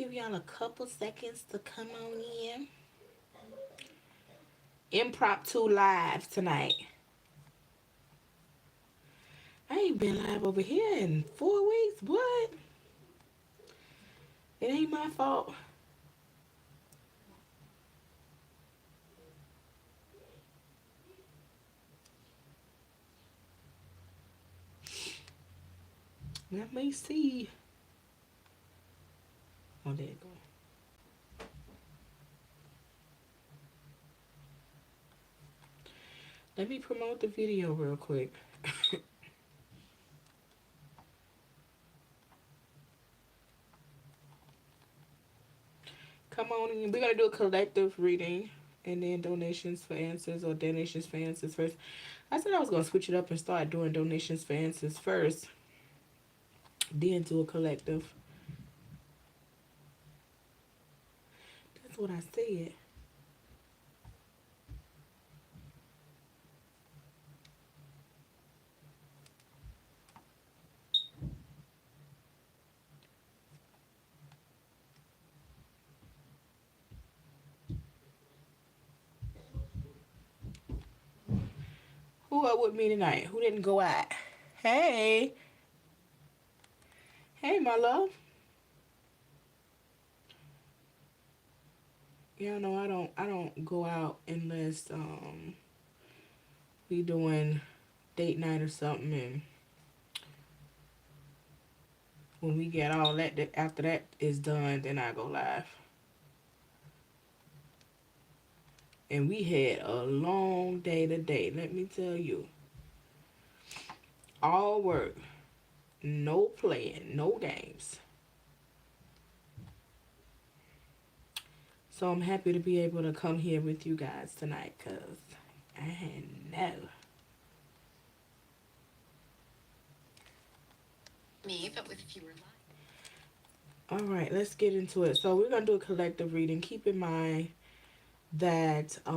give y'all a couple seconds to come on in. Impromptu live tonight. I ain't been live over here in 4 weeks. What? It ain't my fault. Let me see. Oh, there it go. Let me promote the video real quick. Come on in. We're going to do a collective reading and then donations for answers, or donations for answers first. I said I was going to switch it up and start doing donations for answers first, then do a collective. That's what I said. Who up with me tonight? Who didn't go out? Hey. Hey, my love. Yeah, no, I don't go out unless we doing date night or something, and when we get all that, after that is done, then I go live. And we had a long day today, let me tell you. All work, no playing, no games. So I'm happy to be able to come here with you guys tonight, because I know. Me, but with fewer lines. All right, let's get into it. So we're going to do a collective reading. Keep in mind that I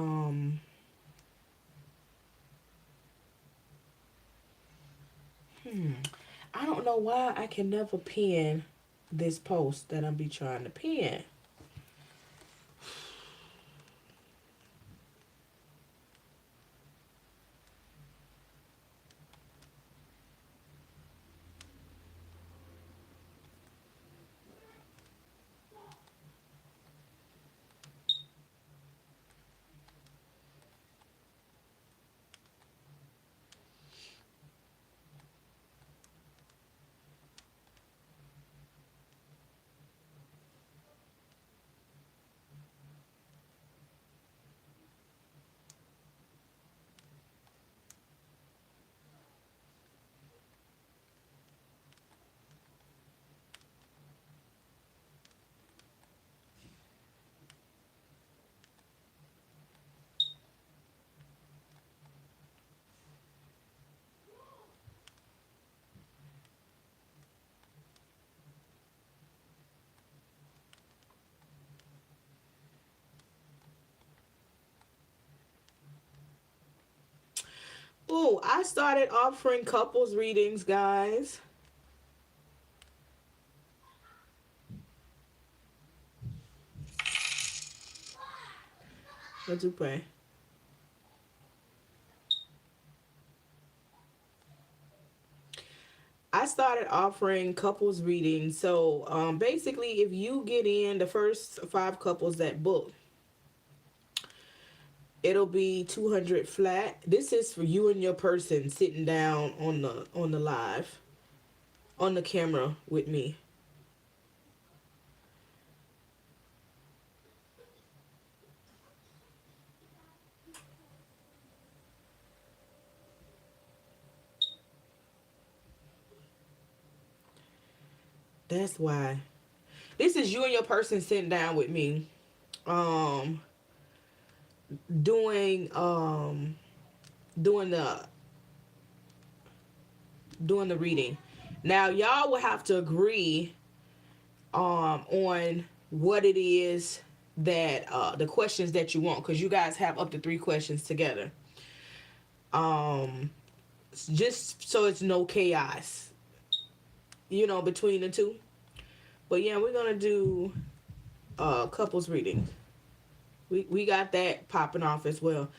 don't know why I can never pin this post that I'm be trying to pin. Oh, I started offering couples readings, guys. Let's pray. I started offering couples readings. So basically, if you get in the first 5 couples that book, it'll be 200 flat. This is for you and your person sitting down on the live, on the camera with me. That's why. This is you and your person sitting down with me. Doing doing the reading. Now y'all will have to agree on what it is that the questions that you want, because you guys have up to 3 questions together. Just so it's no chaos, between the two. But yeah, we're gonna do couples reading. We got that popping off as well.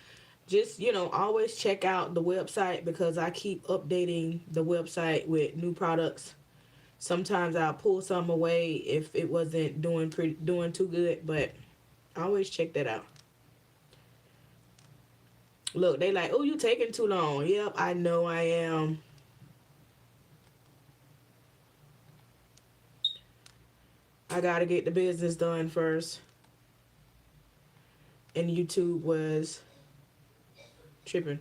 Just, always check out the website because I keep updating the website with new products. Sometimes I'll pull some away if it wasn't doing too good, but always check that out. Look, they like, oh, you taking too long. Yep, I know I am. I gotta get the business done first. And YouTube was tripping.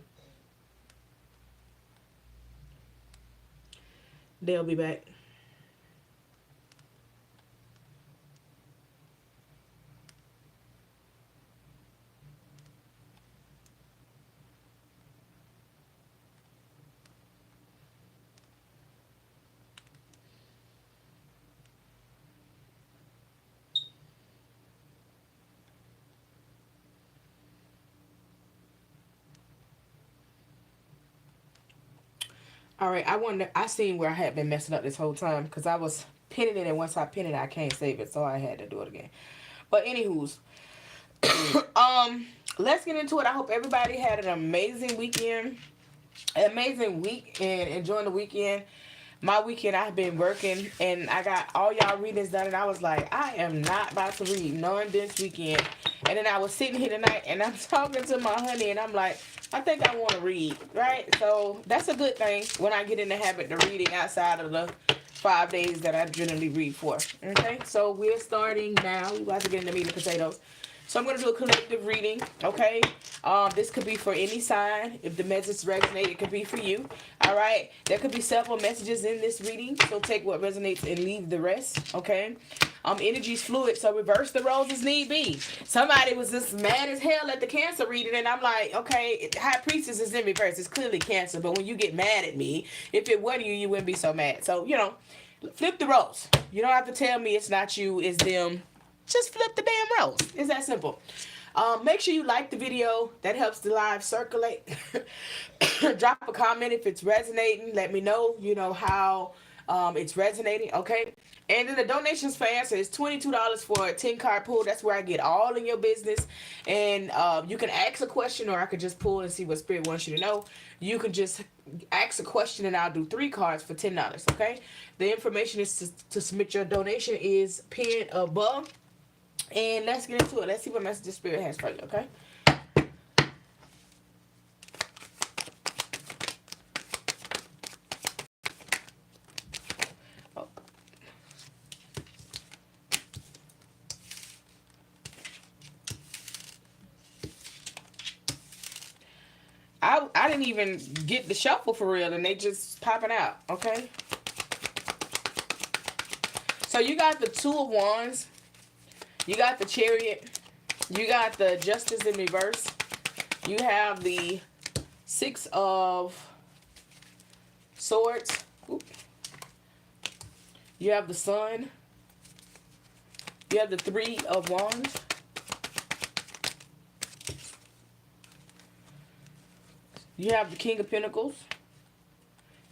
They'll be back. All right, I seen where I had been messing up this whole time because I was pinning it, and once I pin it, I can't save it, so I had to do it again. But anywho's, let's get into it. I hope everybody had an amazing weekend, an amazing week, and enjoying the weekend. My weekend, I've been working, and I got all y'all readings done, and I was like, I am not about to read none this weekend. And then I was sitting here tonight, and I'm talking to my honey, and I'm like, I think I want to read, right? So that's a good thing when I get in the habit of reading outside of the 5 days that I generally read for. Okay, so we're starting now. We about to get in the meat and potatoes. So I'm going to do a collective reading, okay? This could be for any sign. If the message resonates, it could be for you, all right? There could be several messages in this reading, so take what resonates and leave the rest, okay? Energy's fluid, so reverse the roles as need be. Somebody was just mad as hell at the Cancer reading, and I'm like, okay, High Priestess is in reverse. It's clearly Cancer, but when you get mad at me, if it wasn't you, you wouldn't be so mad. So, flip the roles. You don't have to tell me it's not you, it's them. Just flip the damn roles. It's that simple. Make sure you like the video. That helps the live circulate. Drop a comment if it's resonating. Let me know, how it's resonating, okay? And then the donations for answer is $22 for a 10-card pull. That's where I get all in your business. And you can ask a question, or I could just pull and see what Spirit wants you to know. You can just ask a question, and I'll do 3 cards for $10, okay? The information is to submit your donation is pinned above. And let's get into it. Let's see what message the Spirit has for you, okay? Oh. I didn't even get the shuffle for real, and they just popping out, okay? So you got the 2 of Wands. You got the Chariot. You got the Justice in reverse. You have the 6 of Swords. Oop. You have the Sun. You have the 3 of Wands. You have the King of Pentacles.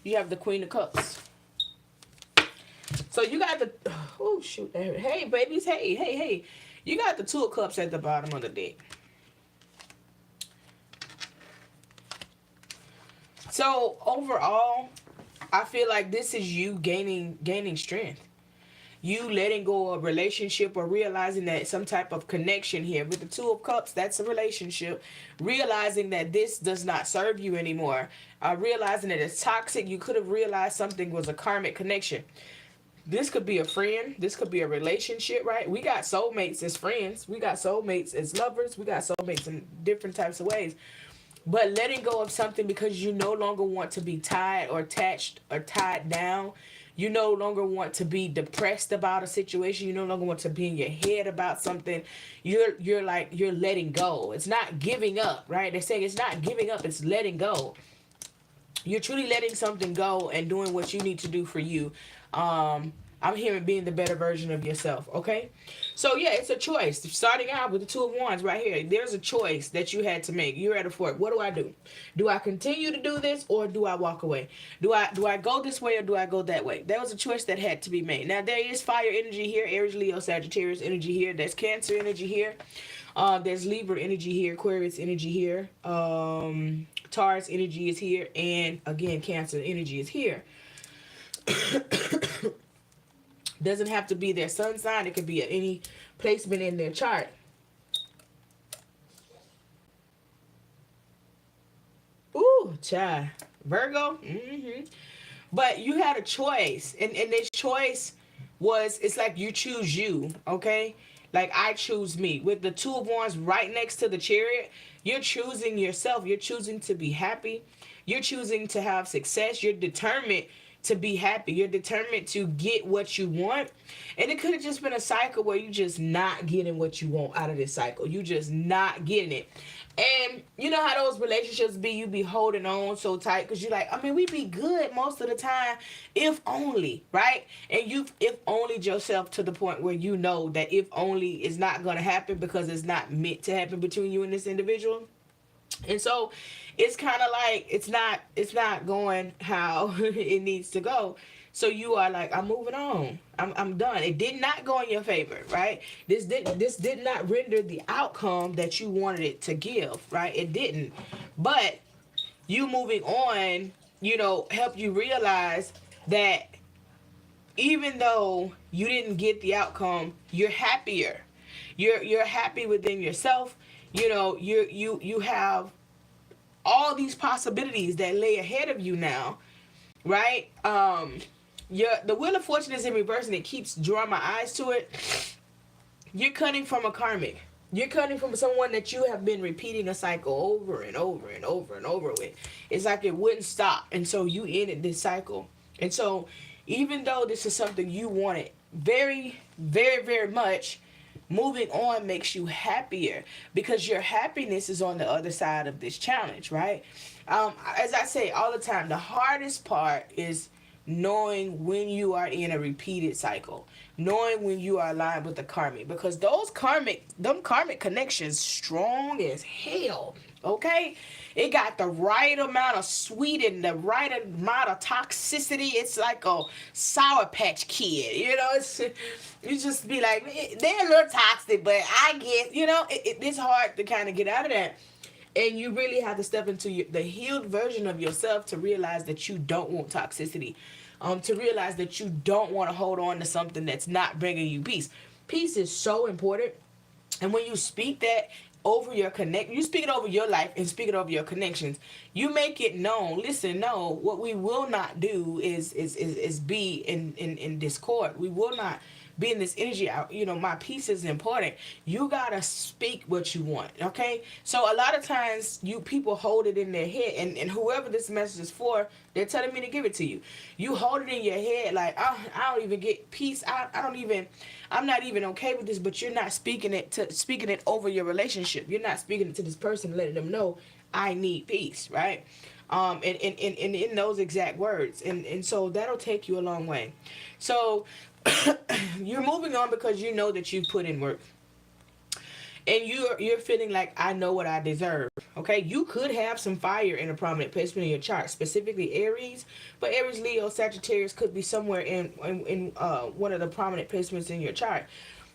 You have the Queen of Cups. So you got the, oh shoot, hey babies, hey. You got the 2 of Cups at the bottom of the deck. So overall, I feel like this is you gaining strength. You letting go of a relationship, or realizing that some type of connection here. With the 2 of Cups, that's a relationship. Realizing that this does not serve you anymore. Realizing that it's toxic. You could have realized something was a karmic connection. This could be a friend. This could be a relationship, right? We got soulmates as friends. We got soulmates as lovers. We got soulmates in different types of ways. But letting go of something because you no longer want to be tied or attached or tied down. You no longer want to be depressed about a situation. You no longer want to be in your head about something. You're letting go. It's not giving up, right? They're saying it's not giving up. It's letting go. You're truly letting something go and doing what you need to do for you. I'm hearing being the better version of yourself, okay? So yeah, it's a choice. Starting out with the Two of Wands right here, there's a choice that you had to make. You're at a fork. What do I do? Do I continue to do this, or do I walk away? Do I go this way, or do I go that way? That was a choice that had to be made. Now there is fire energy here, Aries, Leo, Sagittarius energy here. There's Cancer energy here. There's Libra energy here, Aquarius energy here. Taurus energy is here, and again, Cancer energy is here. Doesn't have to be their sun sign. It could be at any placement in their chart. Ooh, child. Virgo. But you had a choice. And this choice was, it's like you choose you, okay? Like I choose me. With the Two of Wands right next to the Chariot, you're choosing yourself. You're choosing to be happy. You're choosing to have success. You're determined to be happy. You're determined to get what you want. And it could have just been a cycle where you just not getting what you want out of this cycle. You just not getting it. And you know how those relationships be, you be holding on so tight because you're like, I mean, we be good most of the time, if only, right? And you've if only yourself to the point where you know that if only is not going to happen because it's not meant to happen between you and this individual. And so it's kind of like it's not going how it needs to go. So you are like, I'm moving on. I'm done. It did not go in your favor, right? This did not render the outcome that you wanted it to give, right? It didn't. But you moving on, help you realize that even though you didn't get the outcome, you're happier. You're happy within yourself. You have all these possibilities that lay ahead of you now, right? The Wheel of Fortune is in reverse and it keeps drawing my eyes to it. You're cutting from a karmic. You're cutting from someone that you have been repeating a cycle over and over and over and over with. It's like it wouldn't stop. And so you ended this cycle. And so even though this is something you wanted very, very, very much, moving on makes you happier because your happiness is on the other side of this challenge, right? As I say all the time, the hardest part is knowing when you are in a repeated cycle, knowing when you are aligned with the karmic, because them karmic connections strong as hell, okay? It got the right amount of sweet and the right amount of toxicity. It's like a Sour Patch Kid, you just be like, they're a little toxic, but I guess, it's hard to kind of get out of that. And you really have to step into the healed version of yourself to realize that you don't want toxicity. To realize that you don't want to hold on to something that's not bringing you peace. Peace is so important. And when you speak that over you speak it over your life and speak it over your connections. You make it known. Listen, no, what we will not do is be in discord. We will not be in this energy. My peace is important. You gotta speak what you want, okay? So a lot of times people hold it in their head, and whoever this message is for, they're telling me to give it to you. You hold it in your head like, I don't even get peace. I'm not even okay with this, but you're not speaking it over your relationship. You're not speaking it to this person, letting them know I need peace, right? And in those exact words. And so that'll take you a long way. So you're moving on because you know that you put in work. And you're feeling like, I know what I deserve. Okay, you could have some fire in a prominent placement in your chart, specifically Aries, but Aries, Leo, Sagittarius could be somewhere in one of the prominent placements in your chart.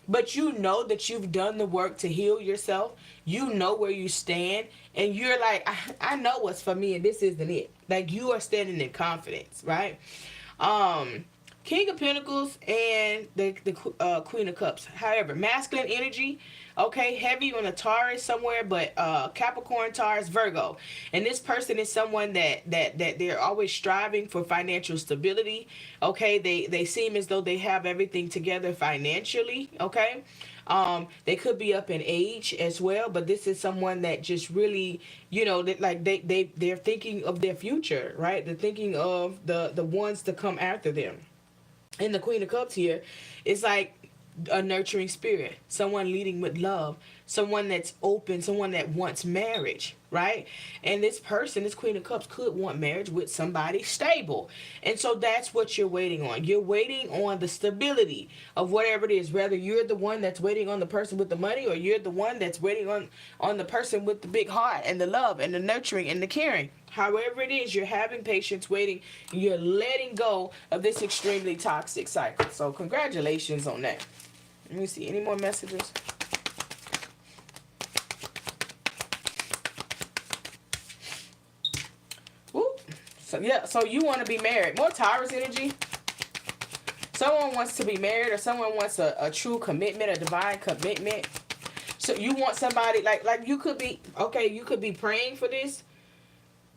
But you know that you've done the work to heal yourself. You know where you stand, and you're like, I know what's for me, and this isn't it. Like, you are standing in confidence, right? King of Pentacles and the Queen of Cups. However, masculine energy, okay, heavy on a Taurus somewhere, but Capricorn, Taurus, Virgo. And this person is someone that they're always striving for financial stability, okay? They seem as though they have everything together financially, okay? They could be up in age as well, but this is someone that just really, they're thinking of their future, right? They're thinking of the ones to come after them. And the Queen of Cups here, it's like a nurturing spirit, someone leading with love, someone that's open, someone that wants marriage, right? And this person, this Queen of Cups, could want marriage with somebody stable. And so that's what you're waiting on. You're waiting on the stability of whatever it is. Whether you're the one that's waiting on the person with the money, or you're the one that's waiting on the person with the big heart and the love and the nurturing and the caring. However it is, you're having patience, waiting, and you're letting go of this extremely toxic cycle. So congratulations on that. Let me see. Any more messages? Whoop. So yeah, so you want to be married. More Taurus energy. Someone wants to be married, or someone wants a true commitment, a divine commitment. So you want somebody like you could be, okay, you could be praying for this.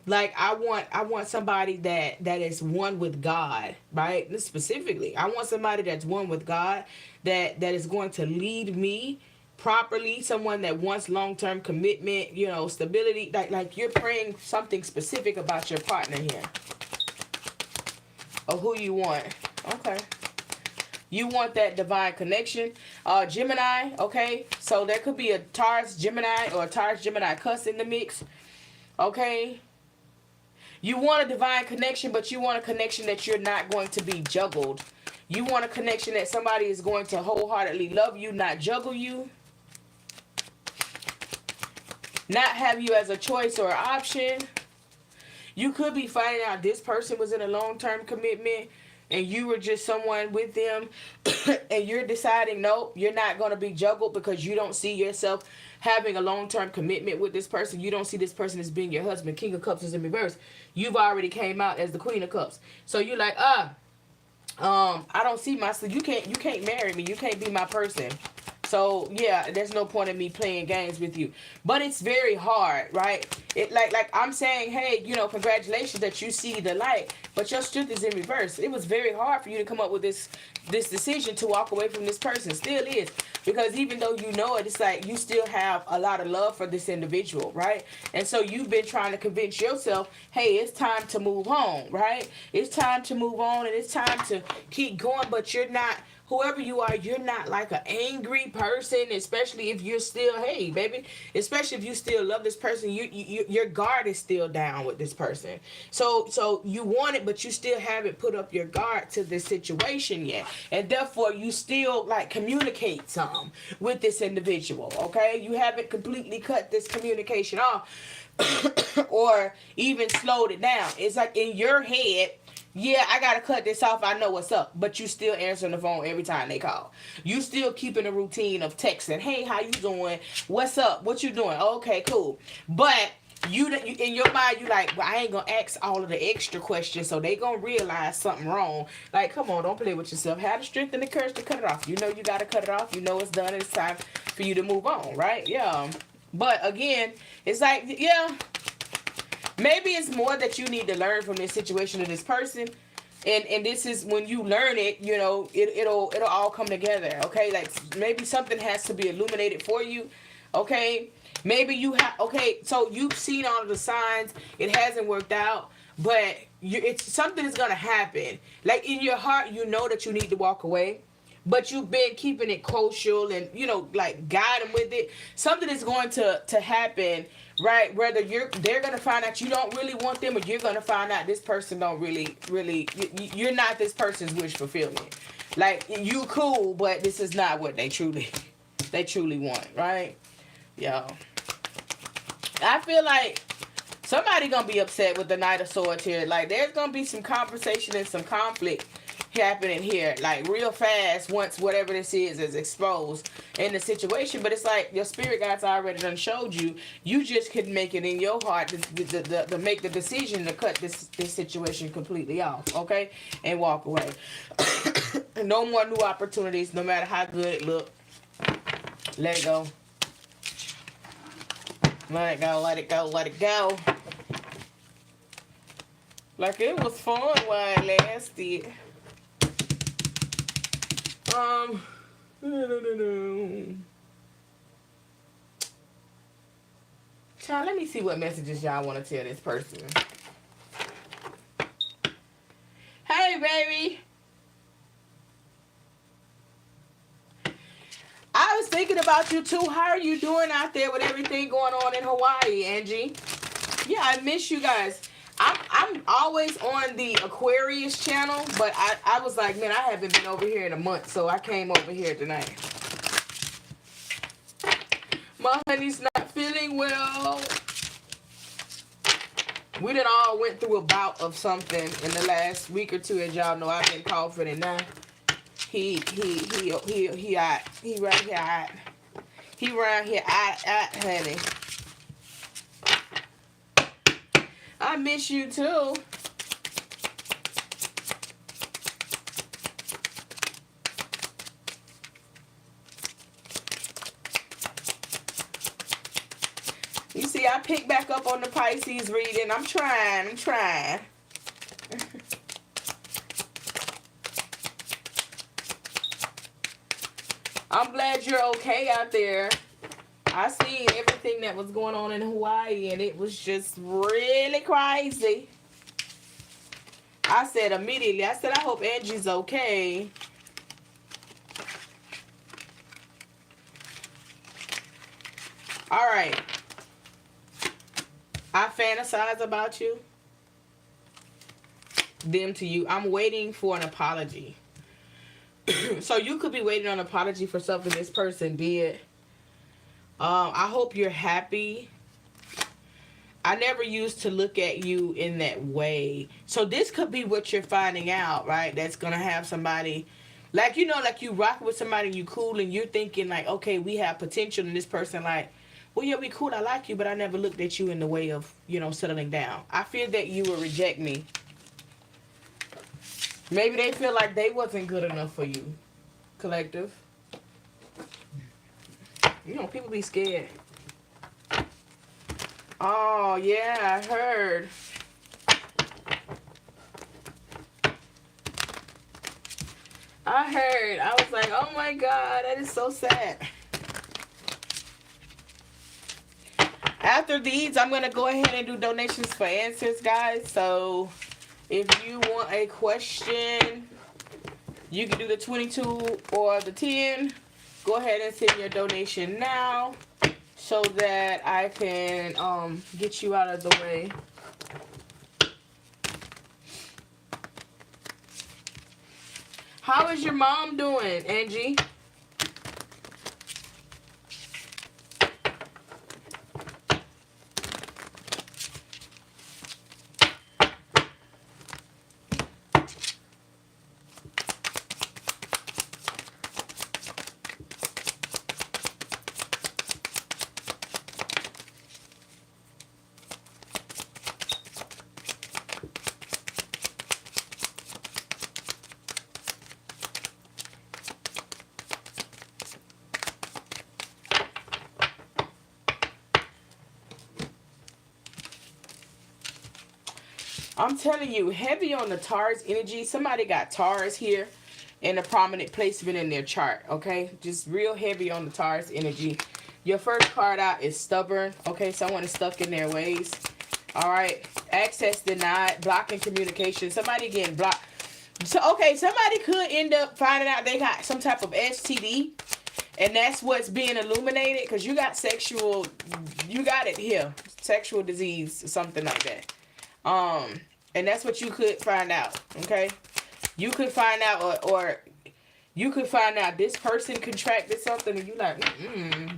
Like I want somebody that is one with God, right? This specifically, I want somebody that's one with God, that is going to lead me properly, someone that wants long-term commitment, you know, stability. Like you're praying something specific about your partner here, or who you want. Okay. You want that divine connection. Gemini, okay? So there could be a Taurus Gemini or a Taurus Gemini cuss in the mix. Okay? You want a divine connection, but you want a connection that you're not going to be juggled. You want a connection that somebody is going to wholeheartedly love you, not juggle you. Not have you as a choice or option. You could be finding out this person was in a long-term commitment and you were just someone with them and you're deciding, no, you're not going to be juggled because you don't see yourself having a long-term commitment with this person. You don't see this person as being your husband. King of Cups is in reverse. You've already came out as the Queen of Cups. So you're like, I don't see myself. You can't marry me. You can't be my person. So yeah, there's no point in me playing games with you. But it's very hard, right? It like I'm saying, hey, you know, congratulations that you see the light, but your strength is in reverse. It was very hard for you to come up with this decision to walk away from this person. Still is, because even though you know it, it's like you still have a lot of love for this individual, right? And so you've been trying to convince yourself, hey, it's time to move on, right? It's time to move on, and it's time to keep going, but you're not. Whoever you are, you're not like an angry person, especially if you're still, hey, baby, especially if you still love this person, your guard is still down with this person. So you want it, but you still haven't put up your guard to this situation yet. And therefore, you still, like, communicate some with this individual, okay? You haven't completely cut this communication off or even slowed it down. It's like in your head, yeah, I gotta cut this off. I know what's up, but you still answering the phone every time they call. You still keeping a routine of texting. Hey, how you doing? What's up? What you doing? Okay, cool. But you in your mind, you like, well, I ain't gonna ask all of the extra questions, so they gonna realize something wrong. Like, come on, don't play with yourself. Have the strength and the courage to cut it off. You know you gotta cut it off. You know it's done. And it's time for you to move on, right? Yeah. But again, it's like, yeah. Maybe it's more that you need to learn from this situation of this person. And this is when you learn it, you know, it'll all come together, okay? Like maybe something has to be illuminated for you, okay? Maybe you have, okay, so you've seen all of the signs. It hasn't worked out, but it's something is going to happen. Like in your heart, you know that you need to walk away. But you've been keeping it kosher and, you know, like guiding with it. Something is going to happen, right? Whether they're going to find out you don't really want them, or you're going to find out this person don't really, you're not this person's wish fulfillment. Like, you cool, but this is not what they truly want, right? Yeah. I feel like somebody going to be upset with the Knight of Swords here. Like, there's going to be some conversation and some conflict happening here, like real fast, once whatever this is exposed in the situation. But it's like your spirit guides already done showed you. You just couldn't make it in your heart to make the decision to cut this situation completely off, okay, and walk away. No more new opportunities, no matter how good it look. Let it go. Let it go. Let it go. Let it go. Like it was fun while it lasted. Child, let me see what messages y'all want to tell this person. Hey, baby. thinking about you too. How are you doing out there with everything going on in Hawaii, Angie? Yeah, I miss you guys. I'm always on the Aquarius channel, but I was like, man, I haven't been over here in a month, so I came over here tonight. My honey's not feeling well. We done all went through a bout of something in the last week or two, as y'all know. I've been coughing, and now he right here. He around here, honey. I miss you too. You see, I picked back up on the Pisces reading. I'm trying. I'm glad you're okay out there. I seen everything that was going on in Hawaii, and it was just really crazy. I said immediately, I hope Angie's okay. All right. I fantasize about you. Them to you. I'm waiting for an apology. So you could be waiting on an apology for something this person did. I hope you're happy. I never used to look at you in that way. So this could be what you're finding out, right? That's going to have somebody, like, you know, like you rock with somebody, you cool, and you're thinking like, okay, we have potential, and this person like, well, yeah, we cool, I like you, but I never looked at you in the way of, you know, settling down. I fear that you will reject me. Maybe they feel like they wasn't good enough for you, collective. You know, people be scared. Oh, yeah, I heard. I was like, oh my God, that is so sad. After these, I'm going to go ahead and do donations for answers, guys. So if you want a question, you can do the 22 or the 10. Go ahead and send your donation now so that I can get you out of the way. How is your mom doing, Angie? I'm telling you, heavy on the Taurus energy. Somebody got Taurus here in a prominent placement in their chart, okay? Just real heavy on the Taurus energy. Your first card out is stubborn, okay? Someone is stuck in their ways, all right? Access denied, blocking communication. Somebody getting blocked. So, okay, somebody could end up finding out they got some type of STD, and that's what's being illuminated, because you got sexual, you got it here, sexual disease or something like that. And that's what you could find out, okay? You could find out, or you could find out this person contracted something, and you like,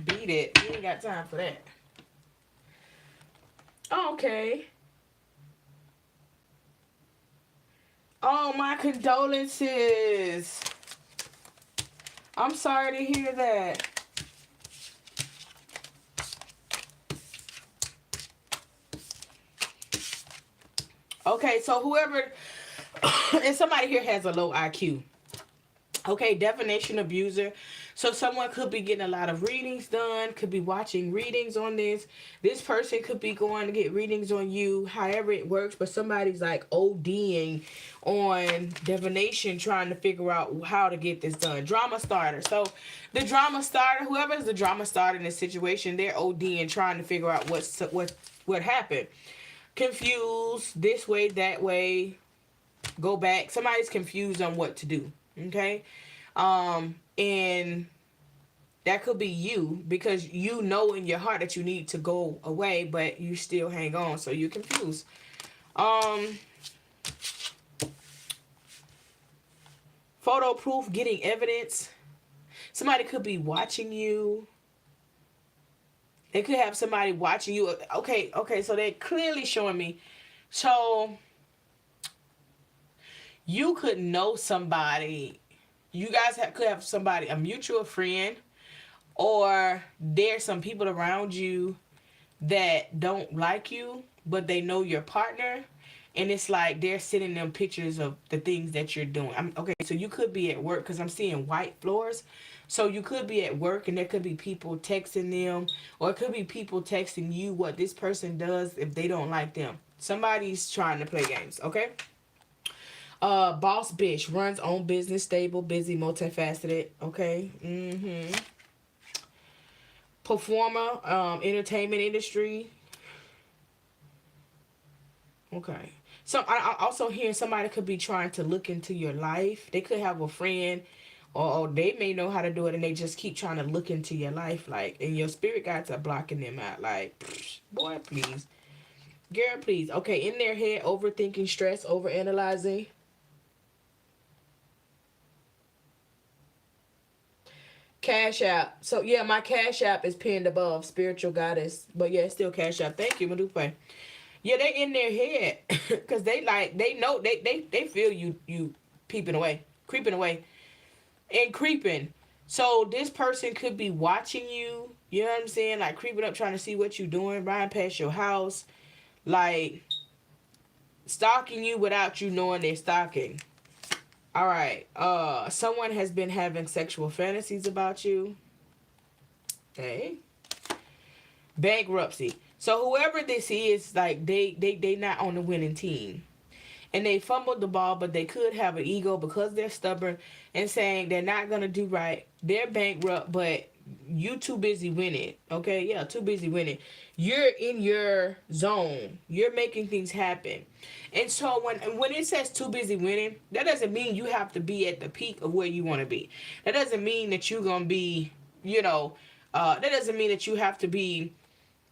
beat it. You ain't got time for that. Okay. Oh, my condolences. I'm sorry to hear that. Okay, so whoever, and somebody here has a low IQ. Okay, divination abuser. So someone could be getting a lot of readings done, could be watching readings on this. This person could be going to get readings on you, however it works, but somebody's like ODing on divination, trying to figure out how to get this done. Drama starter. So the drama starter, whoever is the drama starter in this situation, they're ODing, trying to figure out what happened. Confused, this way, that way, go back. Somebody's confused on what to do, okay? And That could be you, because you know in your heart that you need to go away, but you still hang on, so you're confused. Photo proof, getting evidence. Somebody could be watching you. They could have somebody watching you. Okay, so they're clearly showing me. So you could know somebody. You guys could have somebody, a mutual friend, or there's some people around you that don't like you, but they know your partner, and it's like they're sending them pictures of the things that you're doing. Okay, so you could be at work, because I'm seeing white floors. So you could be at work, and there could be people texting them, or it could be people texting you what this person does if they don't like them. Somebody's trying to play games, okay? Boss bitch, runs own business, stable, busy, multifaceted, okay? Performer, entertainment industry. Okay. So I also hear somebody could be trying to look into your life. They could have a friend, or they may know how to do it, and they just keep trying to look into your life, like, and your spirit guides are blocking them out. Like, boy, please, girl, please. Okay, in their head, overthinking, stress, overanalyzing. Cash app. So yeah, my cash app is pinned above, spiritual goddess. But yeah, it's still cash app. Thank you, Madupe. Yeah, they in their head, because they know they feel you peeping away, creeping away, and creeping. So this person could be watching you. You know what I'm saying? Like creeping up, trying to see what you're doing, riding past your house, like stalking you without you knowing they're stalking. All right. Someone has been having sexual fantasies about you. Okay. Bankruptcy. So whoever this is, like they not on the winning team. And they fumbled the ball, but they could have an ego because they're stubborn and saying they're not gonna do right. They're bankrupt, but you too busy winning. Okay, yeah, too busy winning. You're in your zone. You're making things happen. And so when it says too busy winning, that doesn't mean you have to be at the peak of where you want to be. That doesn't mean that you're gonna be, that doesn't mean that you have to be,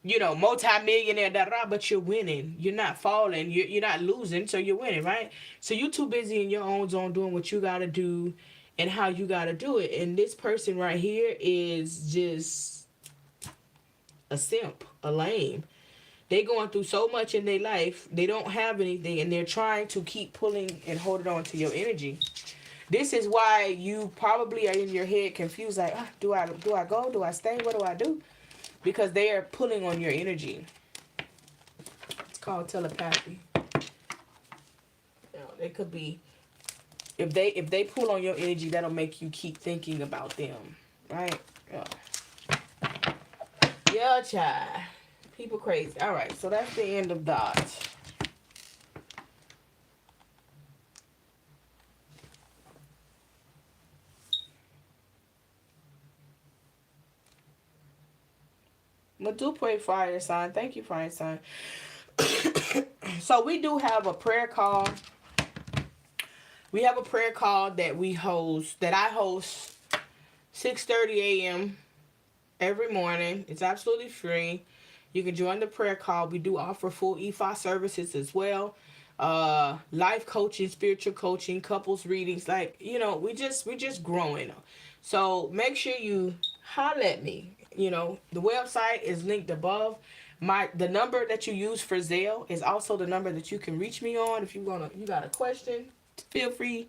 multi-millionaire, but you're winning. You're not falling. You're not losing, so you're winning, right? So you're too busy in your own zone doing what you got to do and how you got to do it. And this person right here is just a simp, a lame. They going through so much in their life. They don't have anything, and they're trying to keep pulling and holding on to your energy. This is why you probably are in your head confused, like, do I go? Do I stay? What do I do? Because they are pulling on your energy. It's called telepathy. It could be, if they pull on your energy, that'll make you keep thinking about them, right? Yeah, child. People crazy. All right, so that's the end of that. Madupe fire sign. Thank you, fire sign. So we do have a prayer call. We have a prayer call that I host 6:30 a.m. every morning. It's absolutely free. You can join the prayer call. We do offer full EFA services as well. Life coaching, spiritual coaching, couples readings. Like, we just growing. So make sure you holler at me. The website is linked above. The number that you use for Zelle is also the number that you can reach me on. If you got a question, feel free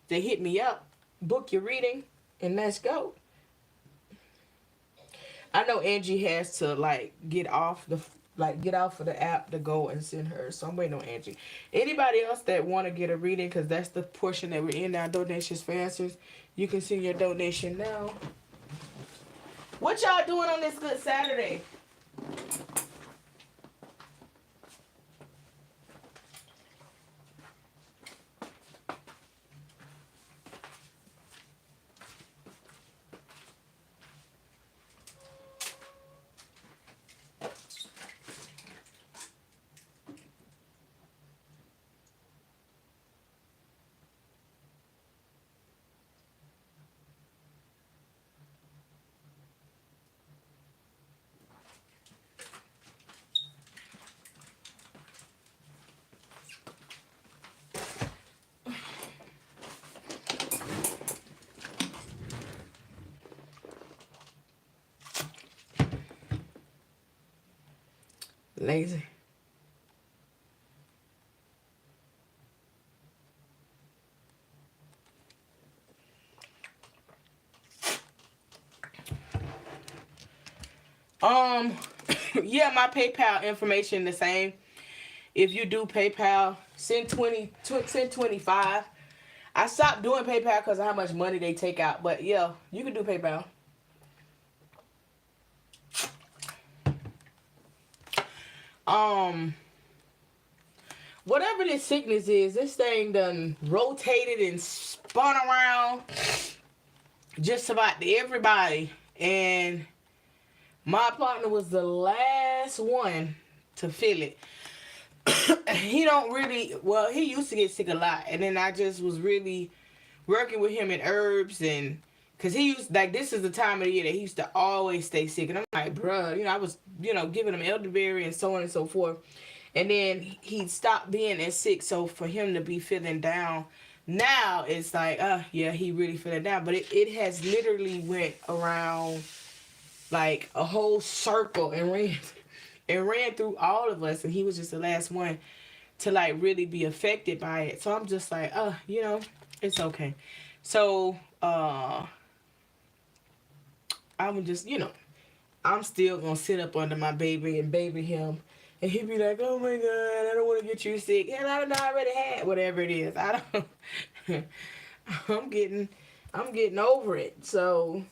to hit me up, book your reading, and let's go. I know Angie has to get off of the app to go and send her. So I'm waiting on Angie. Anybody else that want to get a reading, because that's the portion that we're in now, donations for answers, you can send your donation now. What y'all doing on this good Saturday? Lazy. Um, yeah, my PayPal information the same. If you do PayPal, send 25. I stopped doing PayPal because of how much money they take out. But yeah, you can do PayPal. Um, whatever this sickness is, this thing done rotated and spun around just about to everybody. And my partner was the last one to feel it. He don't really, well, he used to get sick a lot. And then I just was really working with him in herbs and because he used like this is the time of the year that he used to always stay sick and I'm like bruh, I was giving him elderberry and so on and so forth, and then he stopped being as sick, so for him to be feeling down now it's like yeah, he really feeling down, but it has literally went around like a whole circle and ran through all of us, and he was just the last one to like really be affected by it. So I'm just like, it's okay. So I'm just, I'm still gonna sit up under my baby and baby him, and he'd be like, "Oh my God, I don't want to get you sick." And I don't know, I already had whatever it is. I don't. I'm getting over it. So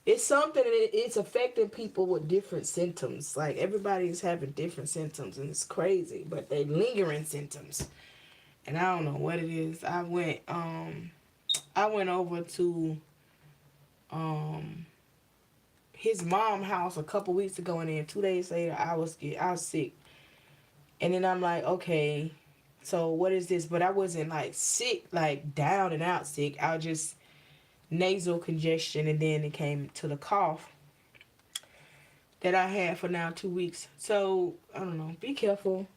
it's something that it's affecting people with different symptoms. Like everybody's having different symptoms, and it's crazy, but they lingering symptoms. And I don't know what it is. I went over to his mom house a couple weeks ago, and then 2 days later I was sick. And then I'm like, okay, so what is this? But I wasn't like sick, like down and out sick. I was just nasal congestion, and then it came to the cough that I had for now 2 weeks. So I don't know. Be careful.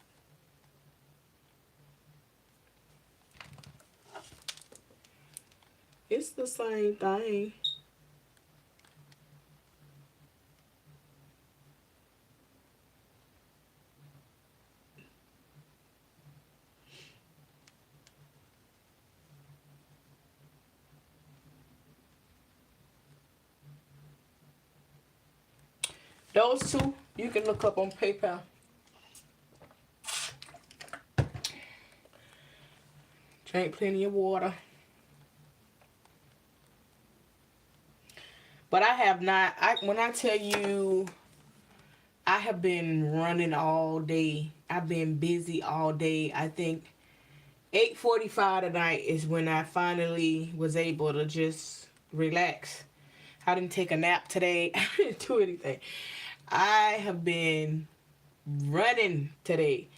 It's the same thing. Those two you can look up on PayPal. Drink plenty of water. But I have not. When I tell you, I have been running all day. I've been busy all day. I think 8:45 tonight is when I finally was able to just relax. I didn't take a nap today. I didn't do anything. I have been running today.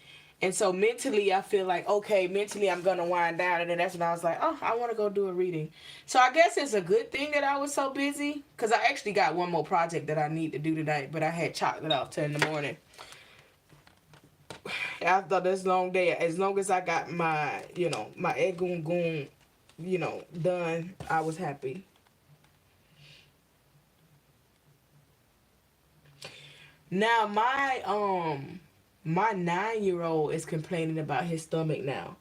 And so mentally, I feel like, okay, mentally I'm going to wind down. And then that's when I was like, oh, I want to go do a reading. So I guess it's a good thing that I was so busy. Because I actually got one more project that I need to do tonight. But I had chalked it off to in the morning. After this long day, as long as I got my, my egg goon, done, I was happy. Now, my 9-year-old is complaining about his stomach now.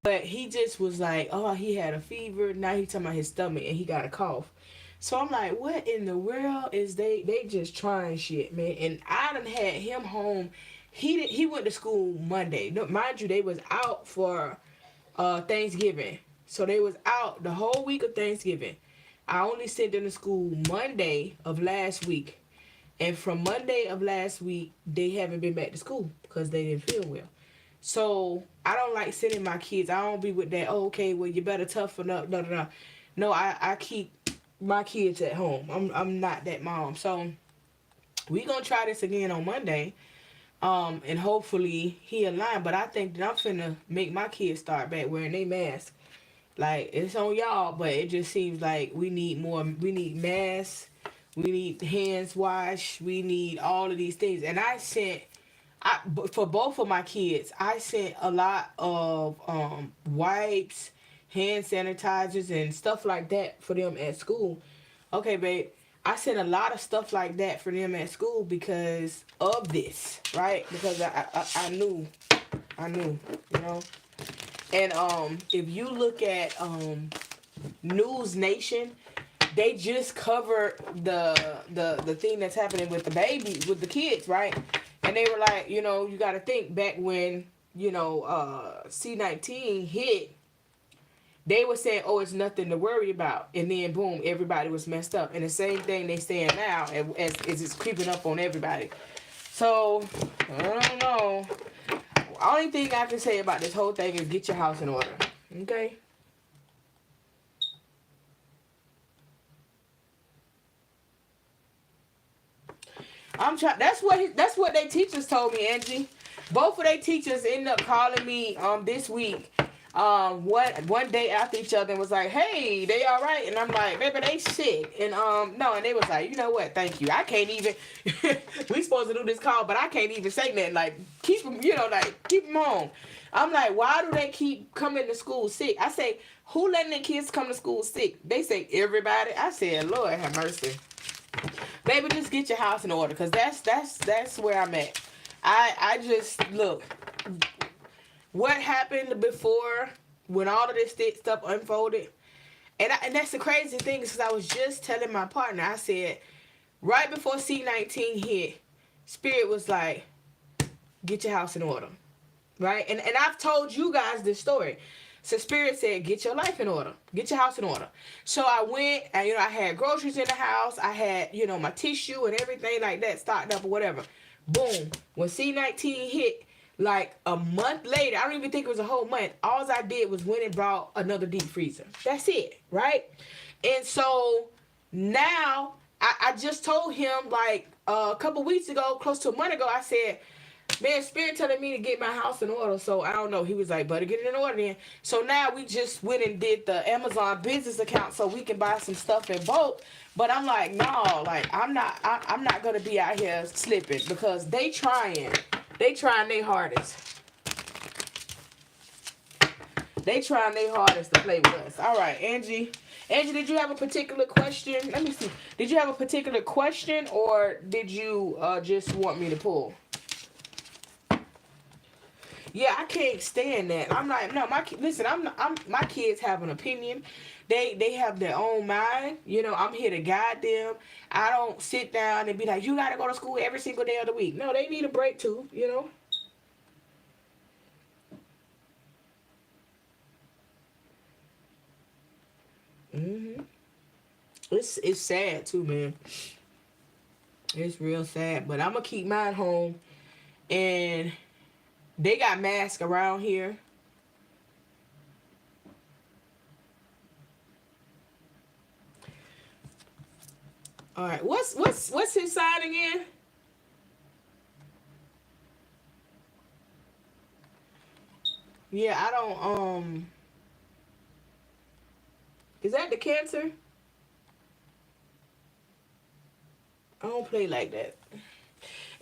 But he just was like, oh, he had a fever. Now he's talking about his stomach and he got a cough. So I'm like, what in the world is they just trying shit, man? And I done had him home. He went to school Monday. No, mind you, they was out for Thanksgiving. So they was out the whole week of Thanksgiving. I only sent them to school Monday of last week. And from Monday of last week, they haven't been back to school because they didn't feel well. So I don't like sending my kids. I don't be with that, oh, okay, well, you better toughen up. No. No, I keep my kids at home. I'm not that mom. So we going to try this again on Monday. And hopefully he aligned. But I think that I'm finna make my kids start back wearing their mask. Like, it's on y'all, but it just seems like we need more. We need masks. We need hands washed. We need all of these things. And for both of my kids, I sent a lot of wipes, hand sanitizers, and stuff like that for them at school. Okay, babe. I said a lot of stuff like that for them at school because of this, right? Because I knew, you know. And if you look at News Nation, they just covered the thing that's happening with the baby, with the kids, right? And they were like, you know, you got to think back when, you know, C-19 hit, they were saying, oh, it's nothing to worry about. And then, boom, everybody was messed up. And the same thing they saying now as it's creeping up on everybody. So, I don't know. Only thing I can say about this whole thing is get your house in order. Okay? I'm trying. That's what they teachers told me, Angie. Both of their teachers ended up calling me this week one day after each other and was like, hey, they all right? And I'm like, baby, they sick. And no, and they was like, you know what, thank you. I can't even we supposed to do this call, but I can't even say nothing. Like, keep them, you know, like, keep them home. I'm like, why do they keep coming to school sick? I say, who letting their kids come to school sick? They say everybody. I said, Lord have mercy. Baby, just get your house in order, because that's where I'm at. I just, look, what happened before when all of this stuff unfolded, and that's the crazy thing, because I was just telling my partner, I said, right before C-19 hit, Spirit was like, get your house in order, right? And I've told you guys this story. So Spirit said, get your life in order. Get your house in order. So I went, and, you know, I had groceries in the house. I had, you know, my tissue and everything like that stocked up or whatever. Boom. When C-19 hit, like a month later, I don't even think it was a whole month, all I did was went and brought another deep freezer. That's it, right? And so now, I just told him, like, a couple weeks ago, close to a month ago, I said, man, Spirit telling me to get my house in order. So I don't know. He was like, better get it in order then. So now we just went and did the Amazon business account so we can buy some stuff in bulk. But I'm like, no, like, I'm not gonna be out here slipping, because they trying their hardest. They trying their hardest to play with us. All right, Angie, did you have a particular question? Let me see. Did you have a particular question, or did you just want me to pull? Yeah, I can't stand that. I'm like, no, listen, my kids have an opinion. They have their own mind. You know, I'm here to guide them. I don't sit down and be like, you gotta go to school every single day of the week. No, they need a break too, you know. It's sad too, man. It's real sad. But I'm gonna keep mine home, and they got masks around here. All right, what's his sign again? Yeah, I don't. Is that the Cancer? I don't play like that.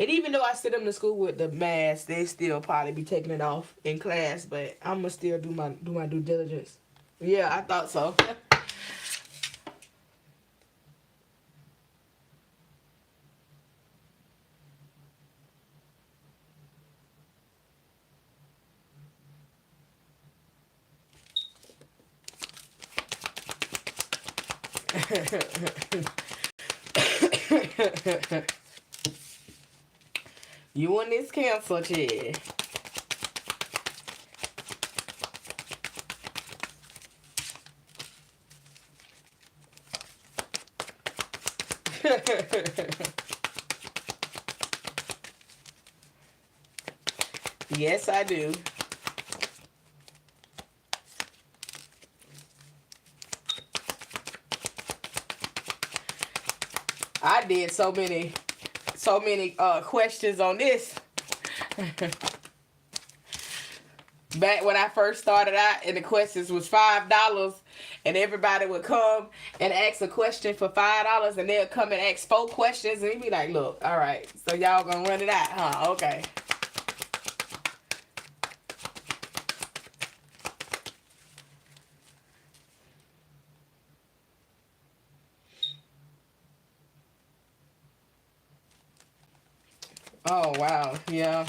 And even though I send them to school with the mask, they still probably be taking it off in class. But I'm gonna still do my due diligence. Yeah, I thought so. You and this Cancer chair. Yes, I do. I did so many questions on this. Back when I first started out, and the questions was $5, and everybody would come and ask a question for $5, and they'll come and ask 4 questions, and he'd be like, look, all right, so y'all gonna run it out, huh? Okay. Oh, wow. Yeah.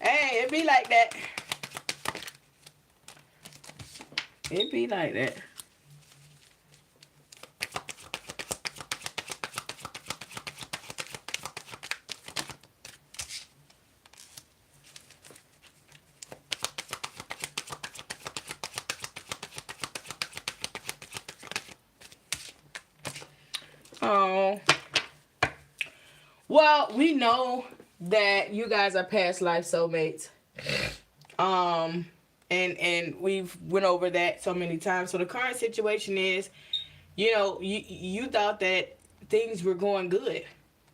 Hey, it be like that. It be like that. Oh. Well, we know that you guys are past life soulmates. Um, and we've went over that so many times. So the current situation is, you thought that things were going good,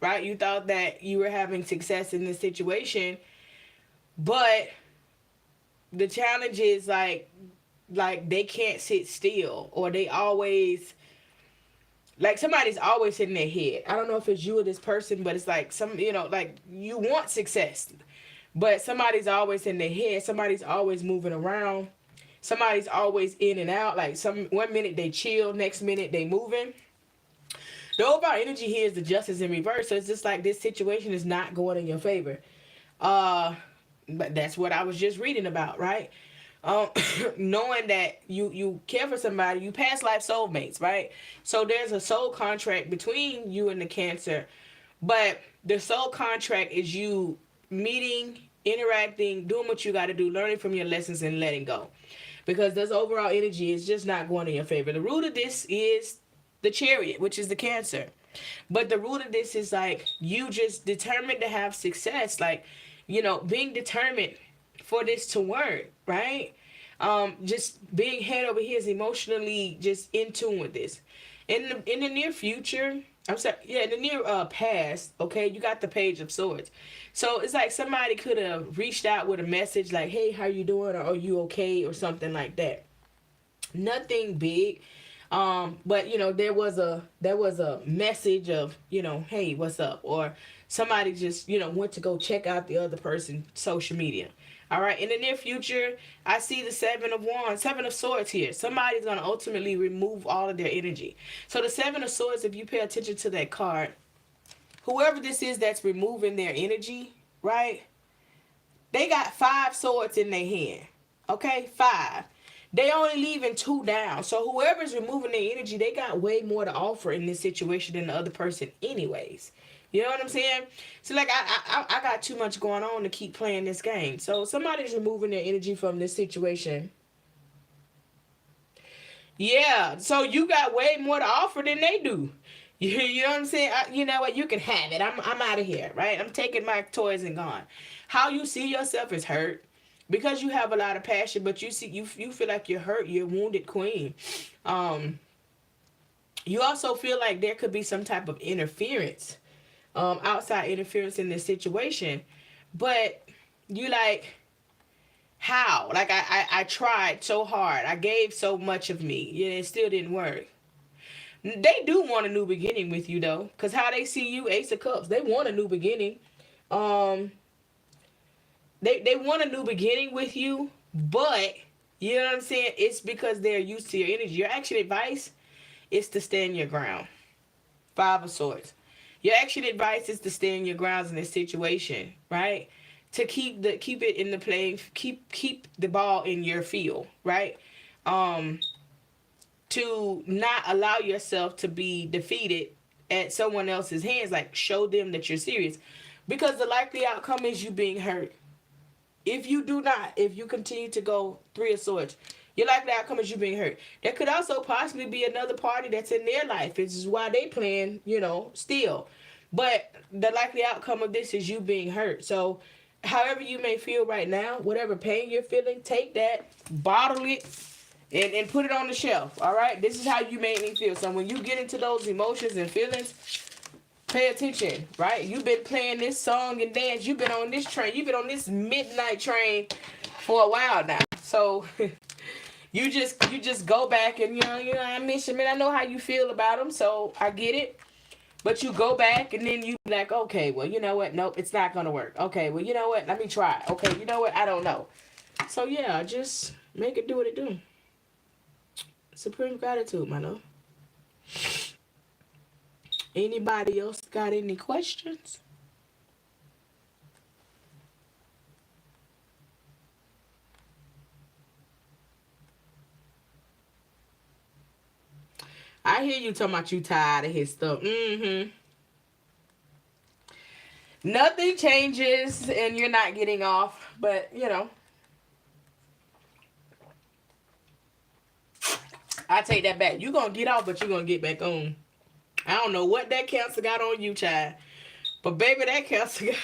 right? You thought that you were having success in this situation, but the challenge is like they can't sit still, or they always, like, somebody's always in their head. I don't know if it's you or this person, but it's like like you want success, but somebody's always in their head. Somebody's always moving around. Somebody's always in and out. Like, one minute they chill, next minute they moving. The overall energy here is the justice in reverse. So it's just like this situation is not going in your favor. But that's what I was just reading about, right? Knowing that you care for somebody, you past life soulmates, right? So there's a soul contract between you and the Cancer, but the soul contract is you meeting, interacting, doing what you got to do, learning from your lessons, and letting go. Because this overall energy is just not going in your favor. The root of this is the Chariot, which is the Cancer. But the root of this is like you just determined to have success, like, being determined for this to work, right? Just being head over heels, emotionally just in tune with this. In the near future, I'm sorry, yeah, in the near past, okay, you got the Page of Swords. So it's like somebody could have reached out with a message like, hey, how you doing? Or are you okay? Or something like that. Nothing big. But there was a message of, hey, what's up? Or somebody just, went to go check out the other person's social media. All right. In the near future, I see the Seven of Wands, Seven of Swords here. Somebody's going to ultimately remove all of their energy. So the Seven of Swords, if you pay attention to that card, whoever this is that's removing their energy, right? They got 5 swords in their hand. Okay? 5. They only leaving 2 down. So whoever's removing their energy, they got way more to offer in this situation than the other person anyways. You know what I'm saying? So like I got too much going on to keep playing this game. So somebody's removing their energy from this situation. Yeah. So you got way more to offer than they do. You know what I'm saying? You know what? You can have it. I'm out of here, right? I'm taking my toys and gone. How you see yourself is hurt. Because you have a lot of passion, but you feel like you're hurt, you're a wounded queen. You also feel like there could be some type of interference, outside interference in this situation. But you like, how? Like, I tried so hard. I gave so much of me. Yeah, it still didn't work. They do want a new beginning with you, though. Because how they see you, Ace of Cups, they want a new beginning. They want a new beginning with you, but you know what I'm saying? It's because they're used to your energy. Your action advice is to stand your ground. 5 of Swords. Your action advice is to stand your grounds in this situation, right? To keep it in the play, keep the ball in your field, right? To not allow yourself to be defeated at someone else's hands. Like, show them that you're serious, because the likely outcome is you being hurt. If you continue to go 3 of Swords, your likely outcome is you being hurt. There could also possibly be another party that's in their life. This is why they playing, still. But the likely outcome of this is you being hurt. So, however you may feel right now, whatever pain you're feeling, take that, bottle it, and put it on the shelf. All right? This is how you made me feel. So when you get into those emotions and feelings, pay attention, right? You've been playing this song and dance. You've been on this train. You've been on this midnight train for a while now. So you just go back and I miss him and I know how you feel about him, so I get it. But you go back and then you be like, okay, well, you know what? Nope, it's not gonna work. Okay, well, you know what? Let me try. Okay, you know what? I don't know. So yeah, just make it do what it do. Supreme gratitude, my love. Anybody else got any questions? I hear you talking about you tired of his stuff. Mm-hmm. Nothing changes and you're not getting off, but I take that back. You're gonna get off, but you're gonna get back on. I don't know what that cancer got on you, child. But baby, that cancer got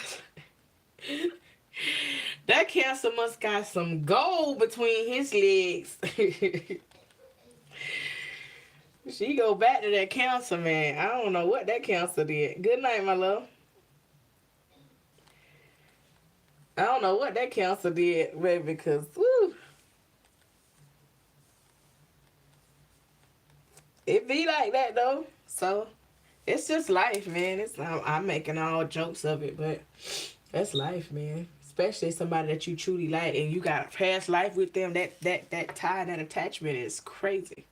that cancer must got some gold between his legs. She go back to that cancer, man. I don't know what that cancer did. Good night, my love. I don't know what that cancer did, baby, because woo, it be like that though. So it's just life, man. I'm making all jokes of it, but that's life, man. Especially somebody that you truly like and you got a past life with them. That tie, that attachment is crazy.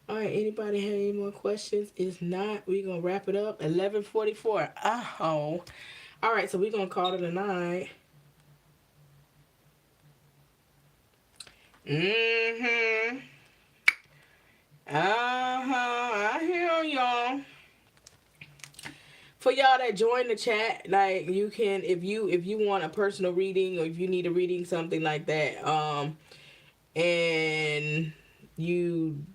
All right, anybody have any more questions? If not, we're going to wrap it up. 11:44. Oh. All right, so we're going to call it a night. Mm-hmm. Uh-huh. I hear y'all. For y'all that join the chat, like you can, if you want a personal reading or if you need a reading, something like that, and you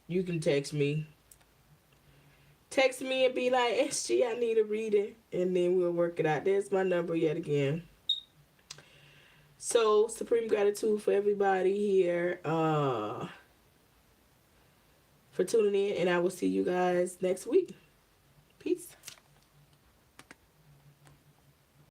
you can text me and be like, SG, I need a reading, and then we'll work it out. There's my number yet again. So supreme gratitude for everybody here for tuning in, and I will see you guys next week.